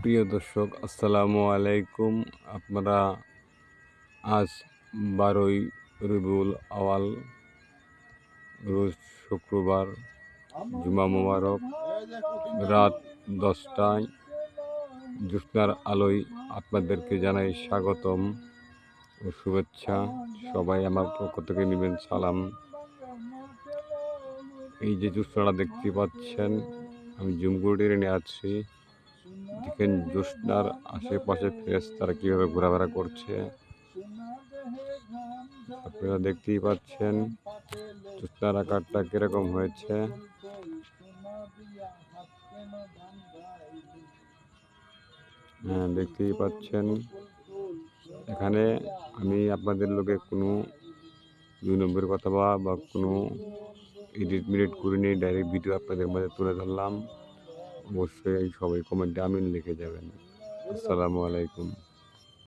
প্রিয় দর্শক, আসসালামু আলাইকুম। আপনারা আজ 12ই রবিউল আওয়াল, রোজ শুক্রবার, জুমা মোবারক, রাত 10টায় জ্যোৎস্নার আলোয় আপনাদেরকে জানাই স্বাগতম ও শুভেচ্ছা। সবাই আমার পক্ষ থেকে নেবেন সালাম। এই যে জ্যোৎস্নাটা দেখতে পাচ্ছেন, আমি জুম করে টেনে আছি। দেখেন জ্যোৎস্নার আশেপাশে ফেরেশতারা কীভাবে ঘোরাফেরা করছে, আপনারা দেখতেই পাচ্ছেন জ্যোৎস্নার আকারটা কিরকম হয়েছে। হ্যাঁ, দেখতেই পাচ্ছেন। এখানে আমি আপনাদের লোকে কোনো 2 নম্বরের কথা বা কোনো এডিট মিডিট করিনি, ডাইরেক্ট ভিডিও আপনাদের মাঝে তুলে ধরলাম। অবশ্যই সবাই কমেন্টে আমিন লিখে যাবেন। আসসালামু আলাইকুম।